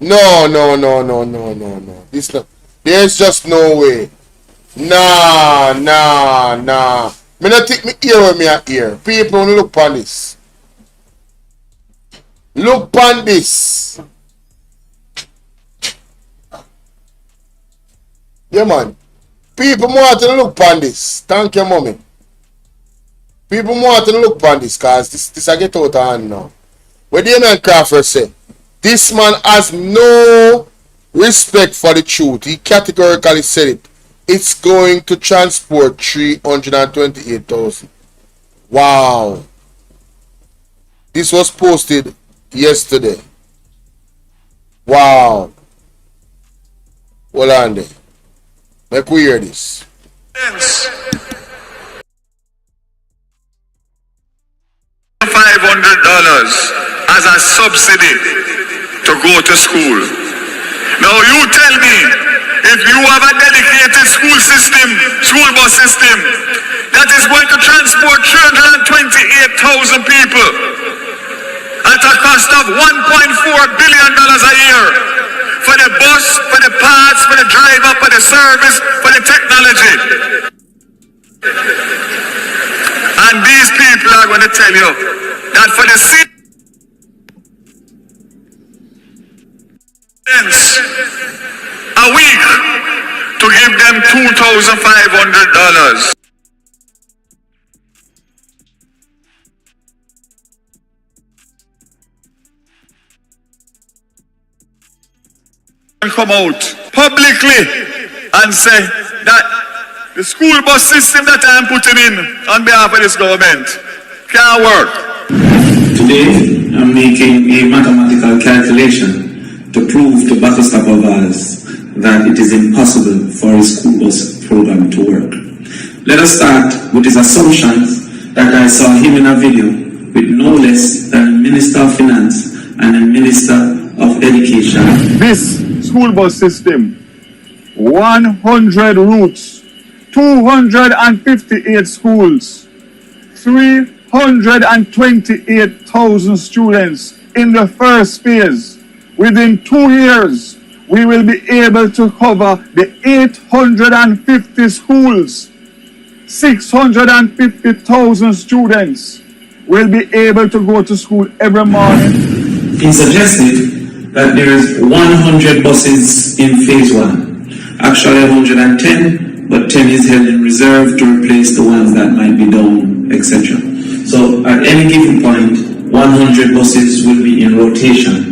No, no, no, no, no, no, no. This no. There's just no way. Nah, nah, nah. Me not take me ear with me a ear. People look on this. Look on this. Yeah, man. People want to look on this. Thank you, mommy. People want to look on this because this I get out of hand now. What Damian Crawford say? This man has no respect for the truth. He categorically said it. It's going to transport 328,000. Wow. This was posted yesterday. Wow. Hold on there. Make we hear this. $500 as a subsidy to go to school. Now you tell me, if you have a dedicated school bus system, that is going to transport 328,000 people at a cost of $1.4 billion a year for the bus, for the parts, for the driver, for the service, for the technology. And these people are going to tell you that for the citizens a week to give them $2,500. Come out publicly and say that the school bus system that I'm putting in on behalf of this government can't work. Today, I'm making a mathematical calculation to prove to Battlestaff Fayval that it is impossible for a school bus program to work. Let us start with his assumptions that I saw him in a video with no less than Minister of Finance and the Minister of Education. This school bus system, 100 routes, 258 schools, 328,000 students in the first phase. Within 2 years, we will be able to cover the 850 schools. 650,000 students will be able to go to school every morning. He suggested that there is 100 buses in phase 1. Actually 110, but 10 is held in reserve to replace the ones that might be down, etc. So at any given point, 100 buses will be in rotation.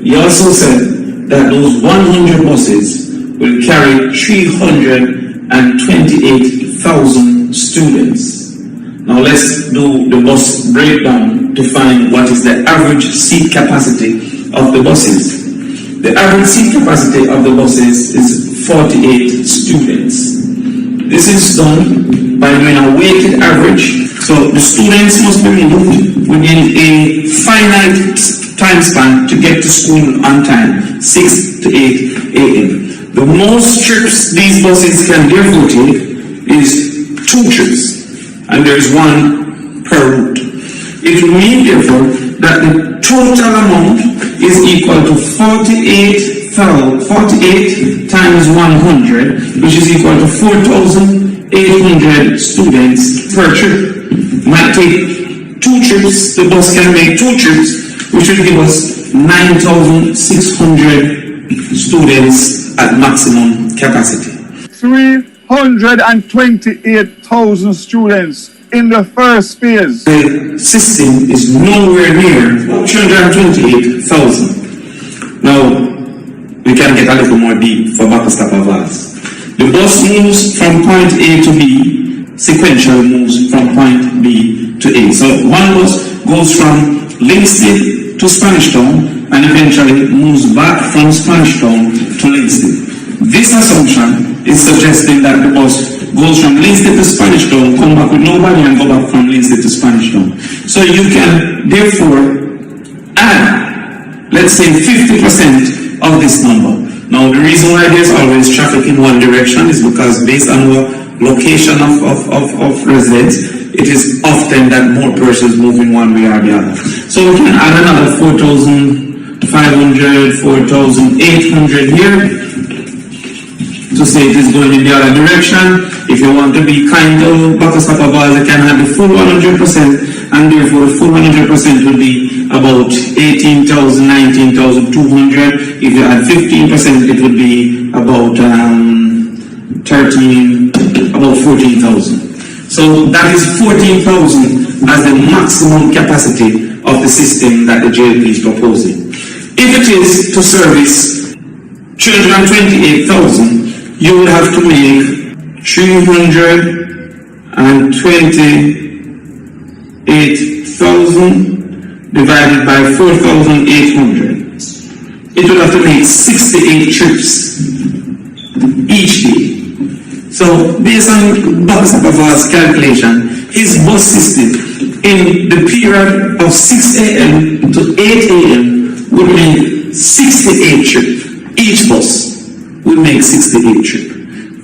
He also said that those 100 buses will carry 328,000 students. Now let's do the bus breakdown to find what is the average seat capacity of the buses. The average seat capacity of the buses is 48 students. This is done by doing a weighted average. So the students must be moved within a finite time span to get to school on time, 6 to 8 a.m. The most trips these buses can therefore take is 2 trips, and there is 1 per route. It will mean therefore that the total amount is equal to 48 times 100, which is equal to 4,800 students per trip. Might take 2 trips, the bus can make 2 trips, which will give us 9,600 students at maximum capacity. 328,000 students in the first phase. The system is nowhere near 328,000. Now, we can get a little more deep for Battlestaff Fayval. The bus moves from point A to B, sequentially moves from point B to A. So one bus goes from Linstead to Spanish Town and eventually moves back from Spanish Town to Linstead. This assumption is suggesting that the bus goes from Linstead to Spanish Town, come back with nobody and go back from Linstead to Spanish Town. So you can therefore add, let's say 50% of this number. Now the reason why there's always traffic in one direction is because based on our location of residents, it is often that more persons move in one way or the other. So we can add another 4,500 4,500, 4,800 here, to say it is going in the other direction. If you want to be kind to Bakasapavas, you can have the full 100%, and therefore the full 100% will be about 18,000, 19,200. If you add 15%, it would be about 14,000. So that is 14,000 as the maximum capacity of the system that the JLP is proposing. If it is to service 328,000, you would have to make 328,000 divided by 4,800. It would have to make 68 trips each day. So based on Bakasapava's calculation, his bus system in the period of 6 a.m. to 8 a.m. would make 68 trips. Each bus will make 68 trips.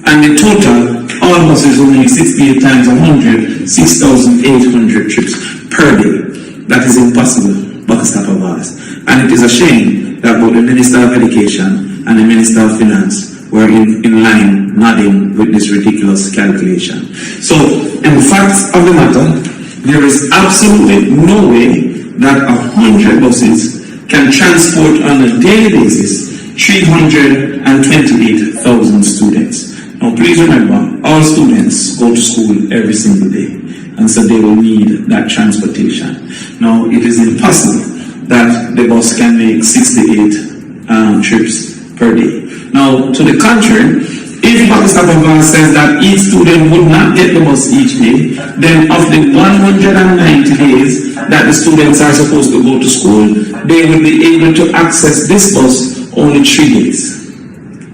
And the total, all buses will make 68 times 100, 6,800 trips per day. That is impossible, Bakasapavas. And it is a shame that both the Minister of Education and the Minister of Finance were in line nodding with this ridiculous calculation. So, in the facts of the matter, there is absolutely no way that 100 buses can transport on a daily basis 328,000 students. Now please remember, all students go to school every single day, and so they will need that transportation. Now it is impossible that the bus can make 68 trips per day. Now to the contrary, if Bakasapava says that each student would not get the bus each day, then of the 190 days that the students are supposed to go to school, they will be able to access this bus only 3 days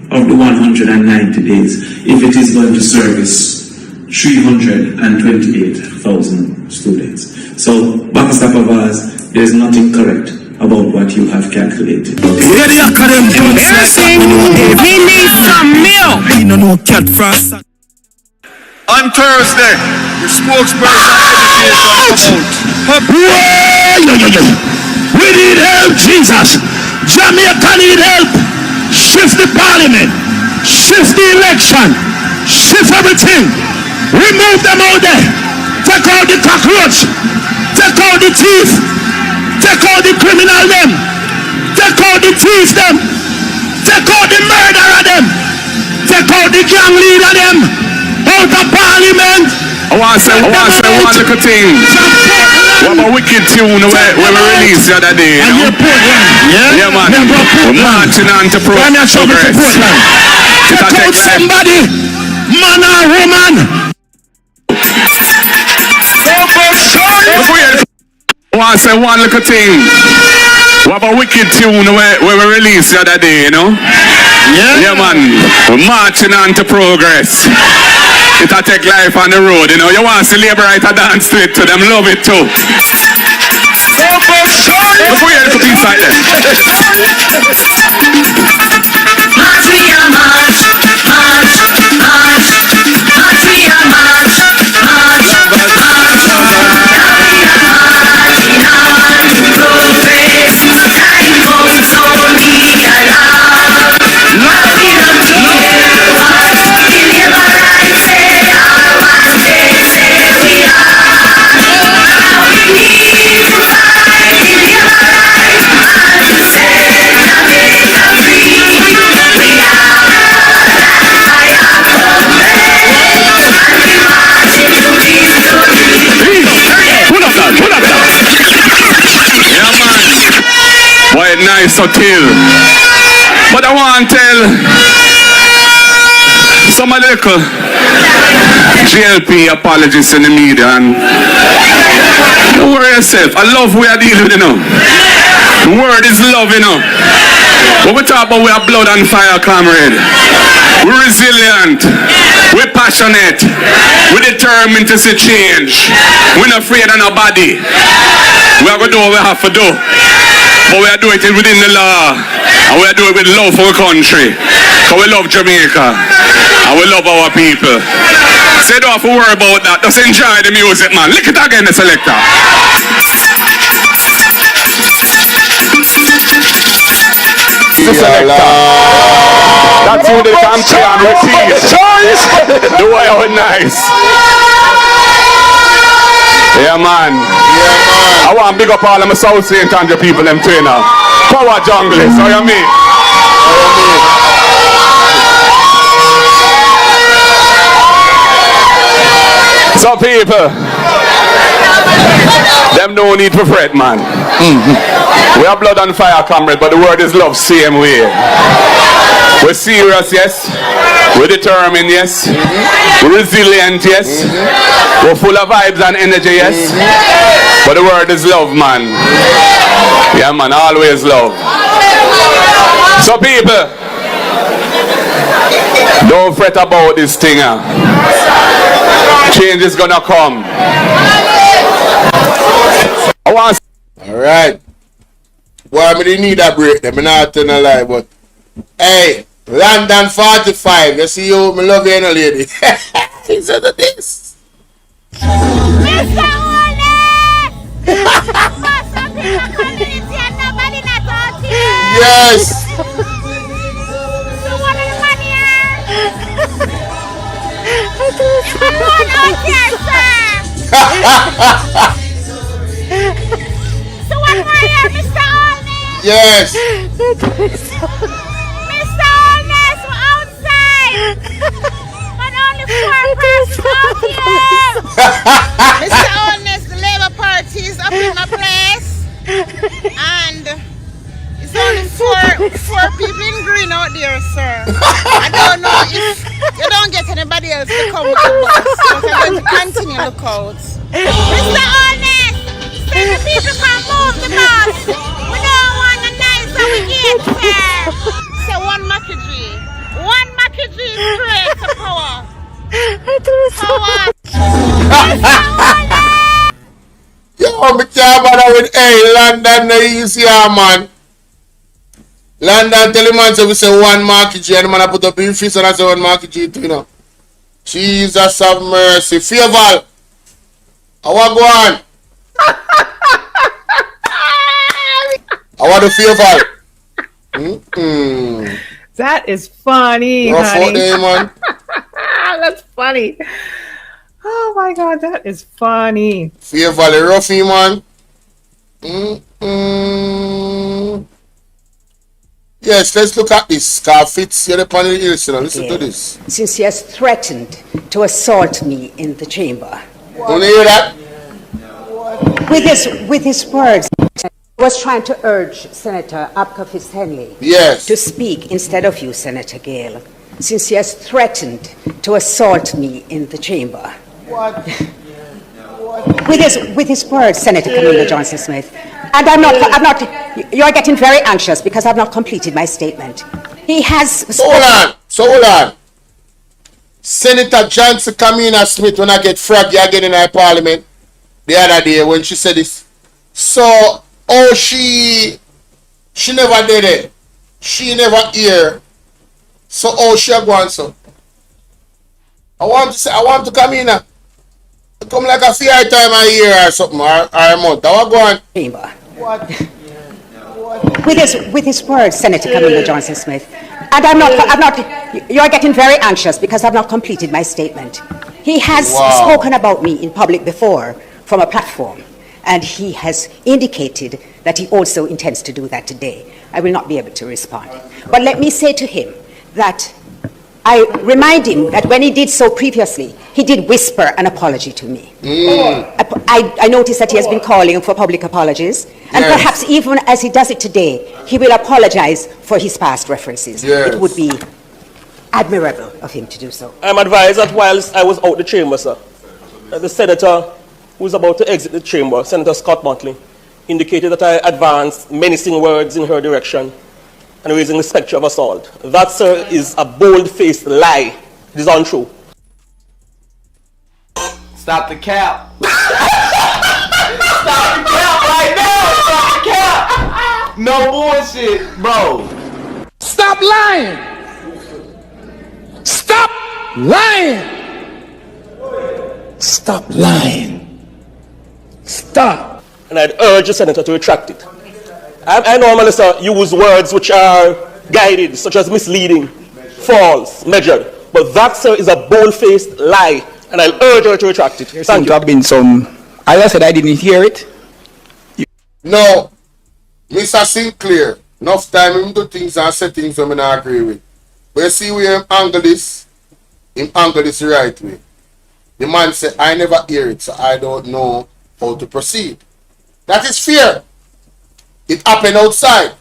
of the 190 days if it is going to service 328,000 students. So, Bakasapavas, there is nothing correct about what you have calculated. Embarrassing. We need some milk. On Thursday, the spokesperson education We need help, Jesus. Jamaica need help. Shift the parliament. Shift the election. Shift everything. Remove them out there. Take out the cockroach. Take out the thief. Take out the criminal them. Take out the thief them. Take out the murderer them. Take out the gang leader them. Out of parliament. I want to say one little thing. What a wicked tune we released the other day, you know? Yeah, man. We're marching on to progress. Take out somebody, man or woman. I want to say one little thing. What a wicked tune we released the other day, you know? Yeah, man. We're marching on to progress. It'll take life on the road, you know. You want to see labor right to dance to it, to them love it too. Before you put inside them. March, we are march, march, march, march, we are march, march, march, now we are marching on to progress. Time comes only alive. Nothing of the world, deliver right, say all what they say we are. Now we need to fight, deliver right, and to say Jamaica free. We are Boy, nice to tell. But I want to tell some of the little JLP apologists in the media, and don't worry yourself. I love we are dealing with, you know. The word is love, you know. When we talk about we are blood and fire, comrade. We're resilient. We're passionate. We're determined to see change. We're not afraid of nobody. We are going to do what we have to do. But we are doing it within the law. And we are doing it with love for our country. Because we love Jamaica. And we love our people. So you don't have to worry about that. Just enjoy the music, man. Lick it again, the selector. the selector. That's who they can play and repeat. The way how nice. Yeah, man. I want to big up all of my South St. Andrew people, them trainer. Power junglers, how you mean? So people, them no need for fret, man. We have blood and fire, comrade, but the word is love, same way. We're serious, yes. We're determined, yes. We're resilient, yes. We're full of vibes and energy, yes. But the word is love, man. Yeah, man, always love. So people, don't fret about this thing. Change is gonna come. Alright. Well, I didn't need a break. I'm not telling a lie, but hey, London 45. You see you, me love you, you know, lady. He said this. Mr. Holness! Nobody not talking. Yes. So what are the money here? Everyone out here, sir. So what more here, Mr. Holness? Yes. Mr. Holness, we're outside. But only 4 persons out here. Mr. Holness, the Labour Party is up in my place. And it's only four people in green out there, sir. I don't know if you don't get anybody else to come with the bus, but I'm going to continue to look out. Mr. Holness, say the people can move the bus. We don't want a nice weekend, sir. So one Makiji straight to power. Power. Yo, me can't bother with hey, London, the easy man. London tell the man so we say one market G and the man I put up in fist and I say one market G too, you know. Jesus have mercy. Fayval. I want go on. I want the Fayval. That is funny, Rough honey. out there, man. That's funny. Oh my God, that is funny. Fayval, the roughy man. Yes, let's look at this. Car fits you're upon the listen. Listen to this. Since he has threatened to assault me in the chamber. Want to hear that? With his words, he was trying to urge Senator Abkafis Henley Yes. to speak instead of you, Senator Gale, since he has threatened to assault me in the chamber. With his words, Senator Camilla Johnson Smith. And I'm not, you're getting very anxious because I've not completed my statement. He has... Hold on. Senator Johnson Camilla Smith, when I get fraggy again in our parliament the other day when she said this. So, she never did it. She never hear. So, she a go on so. I want to come in. Come like a fair time a year or something, or a month. I want to go on. Chamber. With his words, Senator Camilla Johnson Smith. And I'm not, you're getting very anxious because I've not completed my statement. He has spoken about me in public before from a platform, and he has indicated that he also intends to do that today. I will not be able to respond. But let me say to him that I remind him that when he did so previously, he did whisper an apology to me. I noticed that he has been calling for public apologies, and perhaps even as he does it today, he will apologize for his past references. Yes. It would be admirable of him to do so. I'm advised that whilst I was out the chamber, sir, the senator who was about to exit the chamber, Senator Scott Motley, indicated that I advanced menacing words in her direction and raising the spectre of assault. That, sir, is a bold-faced lie. It is untrue. Stop the cap. Stop the cap right now. Stop the cap. No bullshit, bro. Stop lying. Stop lying. Stop lying. Stop. And I'd urge the senator to retract it. I normally, sir, use words which are guided, such as misleading, false, measured. But that, sir, is a bold-faced lie, and I'll urge her to retract it. There seems to have been some, as I said, I didn't hear it. No, Mr. Sinclair, enough time him do things and say things that I not agree with. But you see where him angle this the right way. The man said, I never hear it, so I don't know how to proceed. That is fair. It happened outside.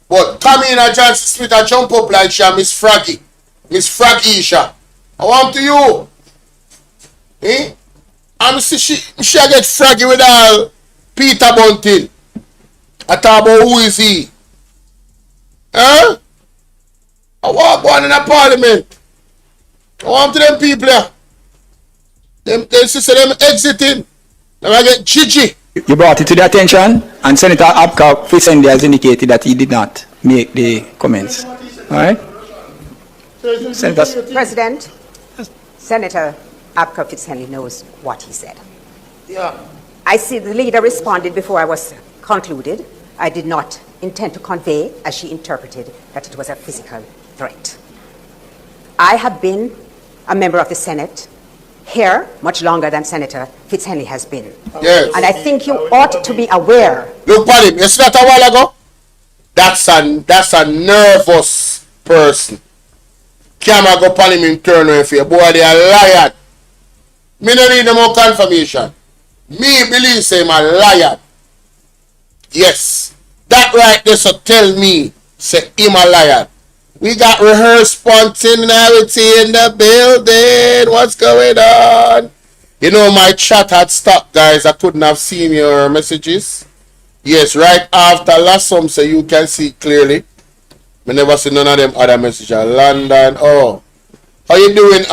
But come in and Johnson Smith and jump up like she Miss Fraggy. Miss Fraggy Isha. I want to you. Eh? And see she get fraggy with all Peter Bunting. I talk about who is he? Huh? I walk one in a parliament. I want to them people here. Them say them exiting. Then I get Gigi. You brought it to the attention, and Senator Abka Fisendi has indicated that he did not make the comments. All right? Senator. President, Senator Abka Fitzhenry knows what he said. Yeah. I see the leader responded before I was concluded. I did not intend to convey, as she interpreted, that it was a physical threat. I have been a member of the Senate here much longer than Senator Fitzhenry has been. Yes. And I think you ought to be aware. Look at him. You see that a while ago? That's a nervous person. Camera go pan him in turn on for you. Boy, they are liar. Me no need no more confirmation. Me believe say I'm a liar. Yes. That right there so tell me say him a liar. We got rehearsed spontaneity in the building. What's going on? You know my chat had stopped, guys. I couldn't have seen your messages. Yes, right after last some so you can see clearly. I never see none of them other messages. London. Oh. How you doing?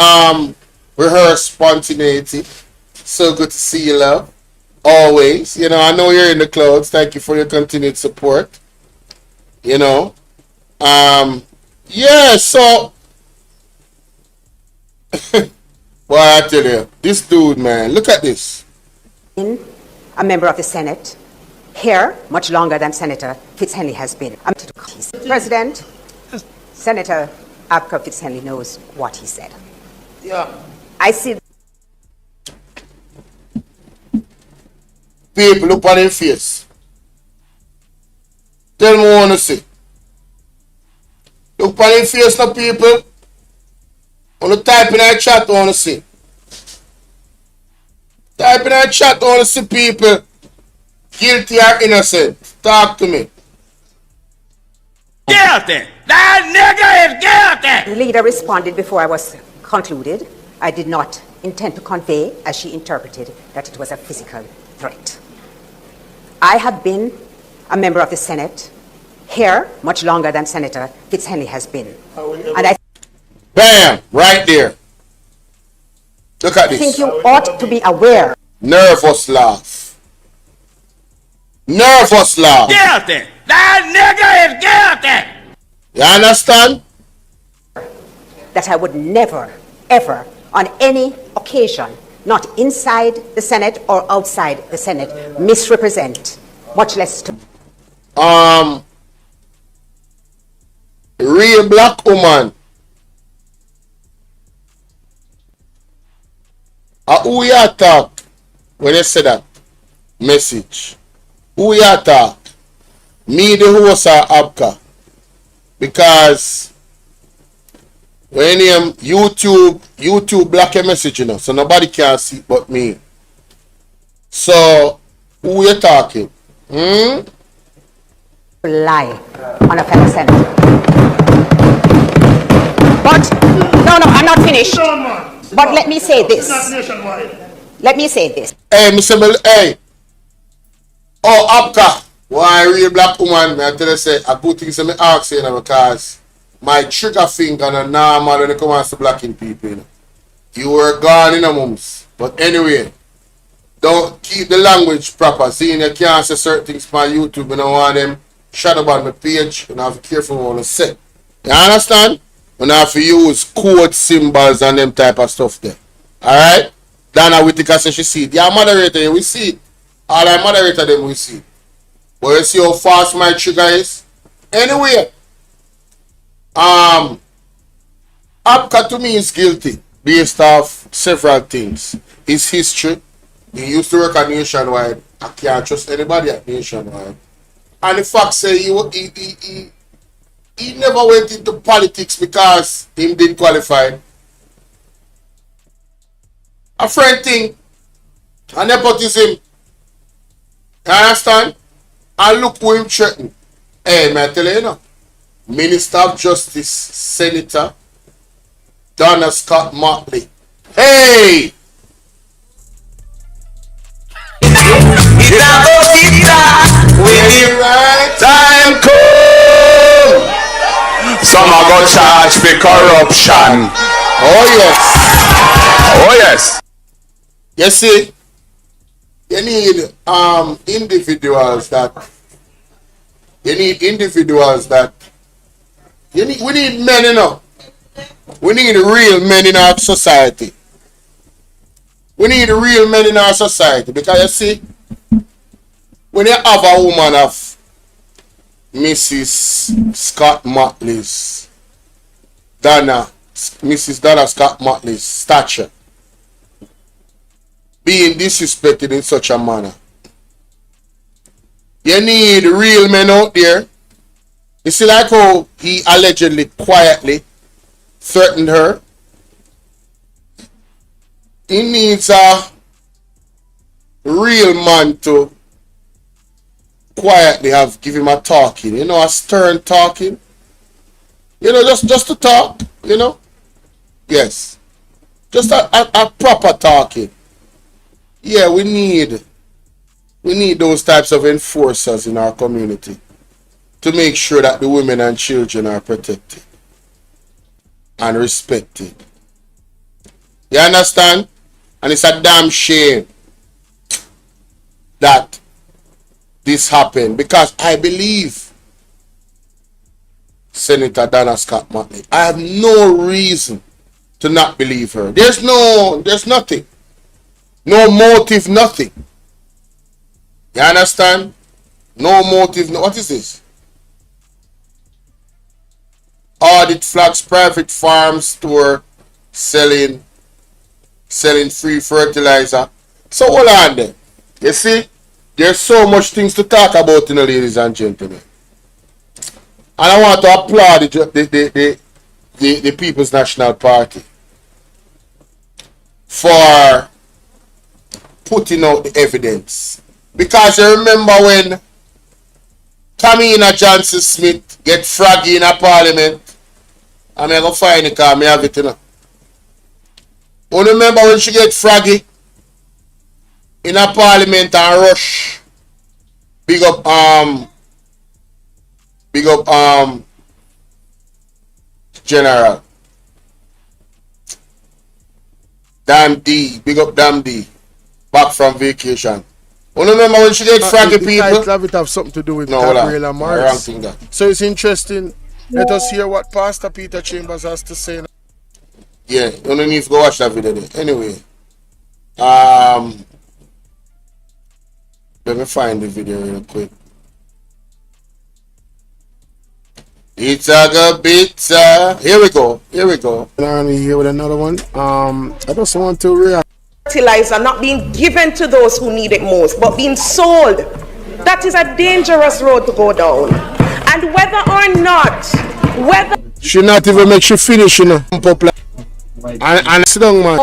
Rehearsed spontaneity. So good to see you, love. Always. You know, I know you're in the clouds. Thank you for your continued support. You know. Yeah, so well, I tell you, this dude, man, look at this. A member of the Senate here much longer than Senator Fitzhenry has been. President, Senator Abka Fitzhenry knows what he said. Yeah. I see. People, look on their face. Tell me what you want to see. Look on their face now, people. Want to type in our chat, I want to see. Type in our chat, I want to see people. Guilty or innocent. Talk to me. Guilty! That nigga is guilty! The leader responded before I was concluded. I did not intend to convey, as she interpreted, that it was a physical threat. I have been a member of the Senate here much longer than Senator Fitzhenry has been. And I Bam! Right there. Look at this. think you ought to be aware. Nervous laugh. Nervous laugh. Guilty! That nigga is guilty! You understand? That I would never, ever, on any occasion, not inside the Senate or outside the Senate, misrepresent, much less to... Real black woman. Who you talk when you say that message? Who you talk? Me, the host of Abka. Because when YouTube block a message, you know, so nobody can see it but me. So who you talking? Lie on a fellow senator. But, no, I'm not finished. But let me say this. Let me say this. Hey, Mr. Hey. Oh, Abka. Why real black woman, I tell you say a good thing say me ask you, because my trigger finger and normal when it comes to blacking people. You know. You were gone in a mums. But anyway, don't keep the language proper. Seeing you can't say certain things on YouTube, I don't want them shadow on my page, and I have to be careful what I say. You understand? And I have to use code symbols and them type of stuff there. Alright? Dana Whittaker says she see it. Yeah, moderator, we see it. All our moderator them we see it. But you see how fast my trigger is? Anyway, Apka to me is guilty based off several things. His history. He used to work at Nationwide. I can't trust anybody at Nationwide. And the fact say he never went into politics because he didn't qualify. A friend thing, a nepotism. You understand? And look who him threatened. Hey, man, I tell you, Minister of Justice, Senator Donna Scott Motley. Hey! When the right time come, some are going to charge for corruption. Oh yes. Oh yes. You see, you need individuals that we need men, you know. We need real men in our society. We need real men in our society because you see, when you have a woman of Mrs. Scott Motley's Mrs. Donna Scott Motley's stature being disrespected in such a manner, you need real men out there. You see, like how he allegedly quietly threatened her. He needs a real man to quietly give him a talking, you know, a stern talking, you know, just to talk, you know. Yes, just a proper talking. Yeah, we need those types of enforcers in our community to make sure that the women and children are protected and respected. You understand? And it's a damn shame that this happened because I believe Senator Scott Motley. I have no reason to not believe her. There's nothing. No motive, nothing. You understand? No motive, no. What is this? Audit flags private farm store selling free fertilizer. So hold on then. You see? There's so much things to talk about, you know, ladies and gentlemen. And I want to applaud the People's National Party for putting out the evidence. Because you remember when Tamina Johnson Smith get froggy in a parliament, I'm going to find it because I have it, you know. You remember when she get froggy in a parliament and rush? Big up General Damn D, big up Damn D, back from vacation. You remember when she get froggy, people? It have something to do with no, Gabriela Morris. That. So it's interesting. Let us hear what Pastor Peter Chambers has to say. Yeah, you don't need to go watch that video there. Anyway, let me find the video real quick. It's a good bit. Here we go. And here with another one. I just want to react. Fertilizer not being given to those who need it most, but being sold. That is a dangerous road to go down. And whether she not even make she finish, you know. And sit down, man.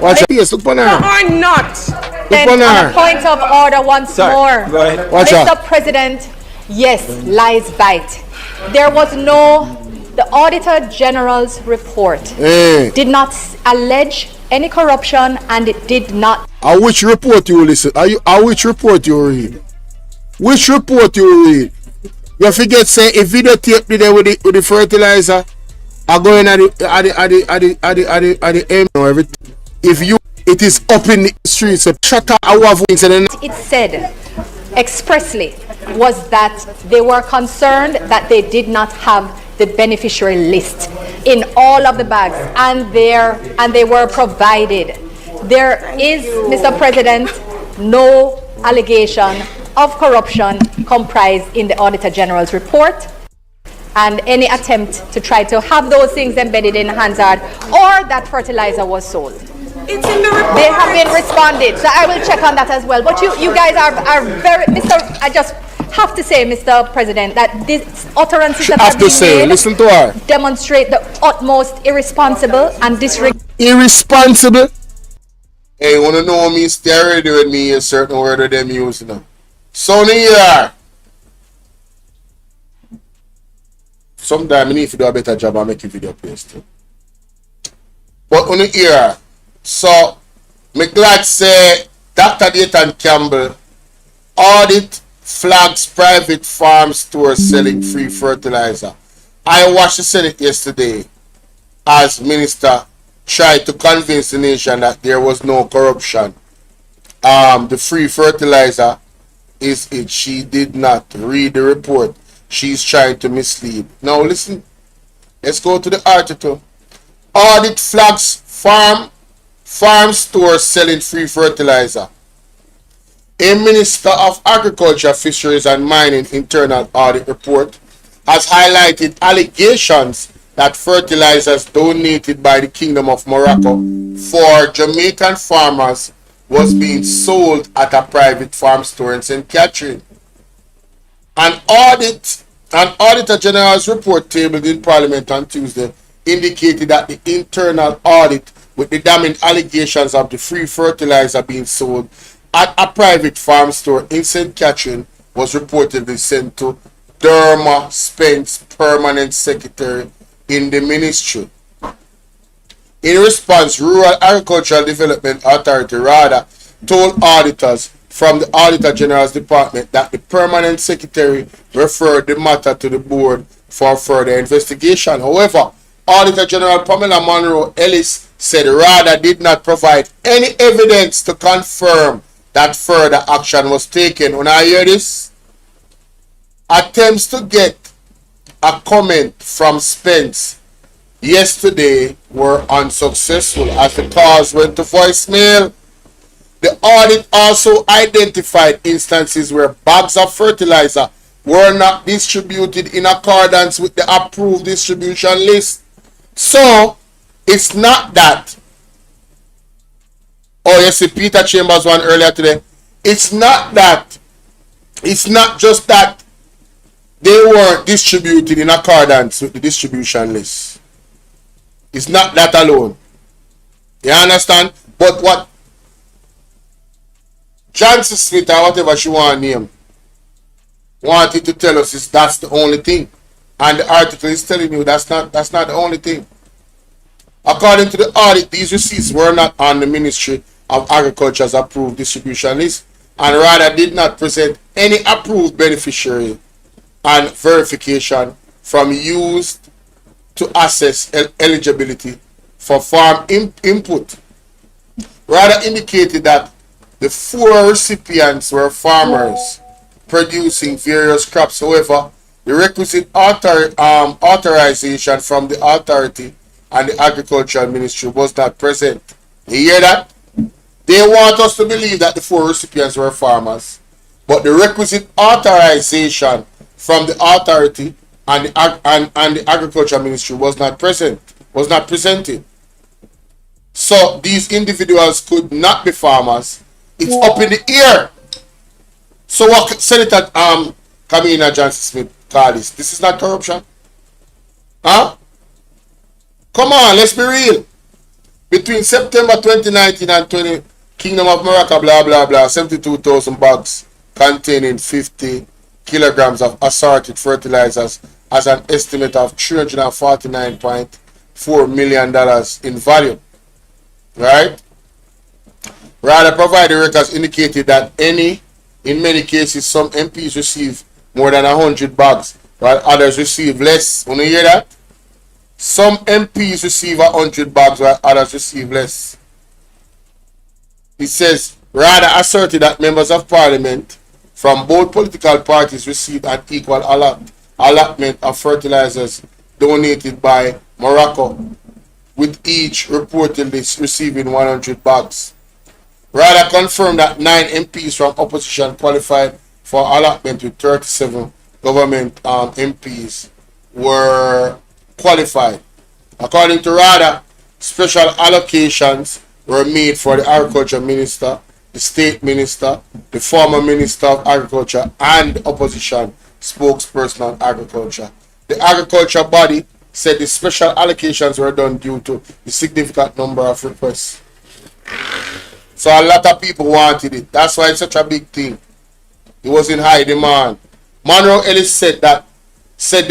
Watch her. Yes, look on her. Or not. Look on her. Point of order once more. Watch her. Mr. President, yes, lies bite. There was the Auditor General's report did not allege any corruption, and it did not. Which report you listen? Which report you read? Which report you read? You forget say a videotape there with the fertilizer are going at the aim or everything. It is up in the streets. Shut up. It said expressly was that they were concerned that they did not have the beneficiary list in all of the bags, and they were provided. There is, Mr. President, no allegation of corruption comprised in the Auditor General's report, and any attempt to try to have those things embedded in Hansard or that fertilizer was sold. It's in the report. They have been responded, so I will check on that as well. But you guys are very, I just have to say, Mr. President, that these utterances that have been made listen to her. demonstrate the utmost irresponsible and disregard. Irresponsible? Hey, you wanna know me? Stay ready with me a certain word of them use now. Sonny here. Sometimes I need to do a better job and make a video post too. But on the ear, so me glad say Dr. Dayton Campbell audit flags private farm stores selling free fertilizer. I watched the Senate yesterday as minister tried to convince the nation that there was no corruption. The free fertilizer is it. She did not read the report. She's trying to mislead. Now listen, let's go to the article. Audit flags farm stores selling free fertilizer. A Minister of Agriculture, Fisheries and Mining internal audit report has highlighted allegations that fertilizers donated by the Kingdom of Morocco for Jamaican farmers was being sold at a private farm store in St. Catherine. An Auditor General's report tabled in Parliament on Tuesday indicated that the internal audit with the damning allegations of the free fertilizer being sold at a private farm store in St. Catherine was reportedly sent to Derma Spence, Permanent Secretary in the Ministry. In response, Rural Agricultural Development Authority RADA told auditors from the Auditor General's Department that the Permanent Secretary referred the matter to the board for further investigation. However, Auditor General Pamela Monroe Ellis said RADA did not provide any evidence to confirm that further action was taken. When I hear this, attempts to get a comment from Spence yesterday were unsuccessful as the calls went to voicemail. The audit also identified instances where bags of fertilizer were not distributed in accordance with the approved distribution list. So, it's not that. Oh, you see Peter Chambers one earlier today. It's not that. It's not just that they weren't distributed in accordance with the distribution list. It's not that alone. You understand? But what Johnson Smith or whatever she want to name wanted to tell us is that's the only thing. And the article is telling you that's not the only thing. According to the audit, these receipts were not on the Ministry of Agriculture's approved distribution list and rather did not present any approved beneficiary and verification from used to assess eligibility for farm input. Rather indicated that the 4 recipients were farmers producing various crops. However, the requisite authorization from the authority and the Agricultural Ministry was not present. You hear that? They want us to believe that the 4 recipients were farmers, but the requisite authorization from the authority and the Agricultural Ministry was not present, was not presented. So these individuals could not be farmers. It's up in the air. So what Senator Kamina Johnson-Smith call this? This is not corruption? Huh? Come on, let's be real. Between September 2019 and 20, Kingdom of Morocco, blah, blah, blah, 72,000 bags containing 50 kilograms of assorted fertilizers as an estimate of $349.4 million in value. Right? Rather, provider records indicated that in many cases, some MPs receive more than 100 bags, while others receive less. Want to hear that? Some MPs receive 100 bags, while others receive less. It says, rather asserted that members of parliament from both political parties received an equal allotment of fertilizers donated by Morocco, with each reportedly receiving 100 bags. Rather confirmed that 9 MPs from opposition qualified for allotment with 37 government MPs were qualified. According to RADA, special allocations were made for the agriculture minister, the state minister, the former minister of agriculture, and the opposition spokesperson on agriculture. The agriculture body said the special allocations were done due to the significant number of requests. So a lot of people wanted it. That's why it's such a big thing. It was in high demand. Monroe Ellis said the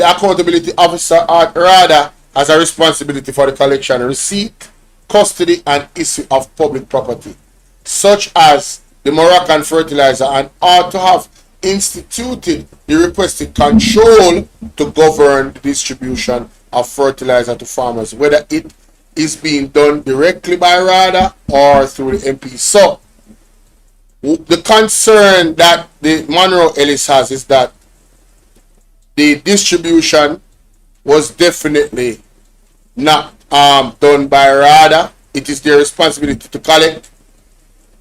accountability officer at RADA has a responsibility for the collection, receipt, custody, and issue of public property, such as the Moroccan fertilizer, and ought to have instituted the requested control to govern the distribution of fertilizer to farmers, whether it is being done directly by RADA or through the MP. So, the concern that the Monroe Ellis has is that the distribution was definitely not done by RADA. It is their responsibility to collect,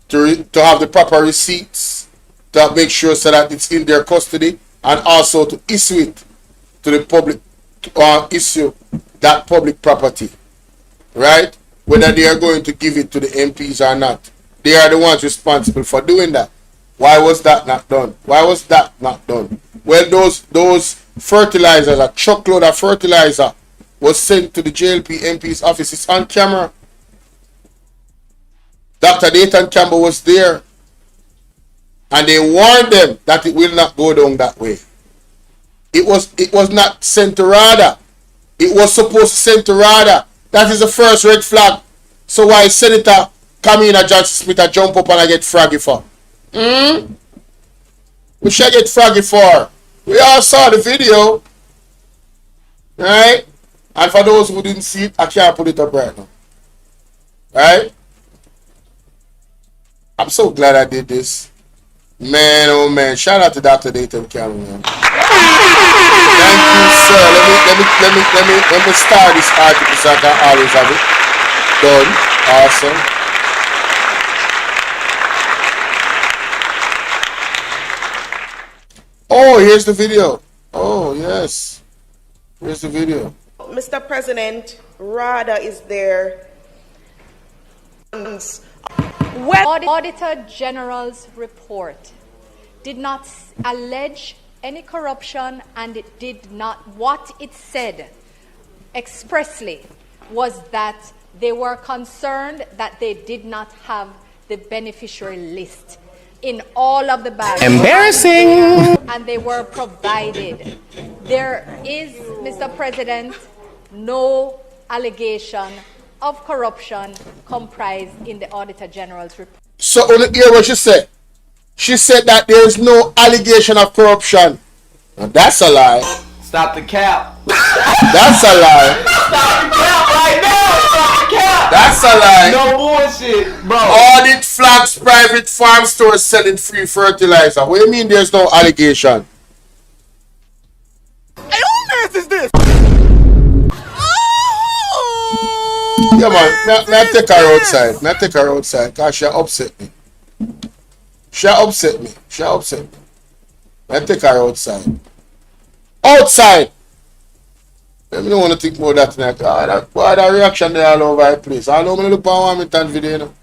to have the proper receipts, to make sure so that it's in their custody, and also to issue it to the public, issue that public property, right? Whether they are going to give it to the MPs or not. They are the ones responsible for doing that. Why was that not done? Why was that not done? Well, those fertilizers, a truckload of fertilizer, was sent to the JLP MP's office. It's on camera. Dr. Dayton Campbell was there. And they warned them that it will not go down that way. It was not sent to RADA. It was supposed to send to RADA. That is the first red flag. So why Senator Kamina Johnson Smith a jump up and I get froggy for? We should get froggy for. We all saw the video. Right? And for those who didn't see it, I can't put it up right now. Right? I'm so glad I did this. Man, oh man. Shout out to Dr. Dayton Campbell, man. Thank you, sir. Let me start this article so I can always have it done. Awesome. Oh, here's the video. Oh, yes. Here's the video. Mr. President, RADA is there. Auditor General's report did not allege any corruption, and it did not. What it said expressly was that they were concerned that they did not have the beneficiary list in all of the bags. Embarrassing! And they were provided. There is, Mr. President, no allegation of corruption comprised in the Auditor General's report. So, on the ear what she said? She said that there is no allegation of corruption. Now, that's a lie. Stop the cap. That's a lie. Stop the cap right now. Stop the cap. That's a lie. No bullshit, bro. Audit flags private farm stores selling free fertilizer. What do you mean there's no allegation? Hey, who mess is this? Yeah, man. May I take her outside? May I take her outside? Because she upset me. She upset me. She upset me. May I take her outside? Outside! I don't want to think more of that tonight. That reaction there all over the place. I know I'm going to look at one video, you know.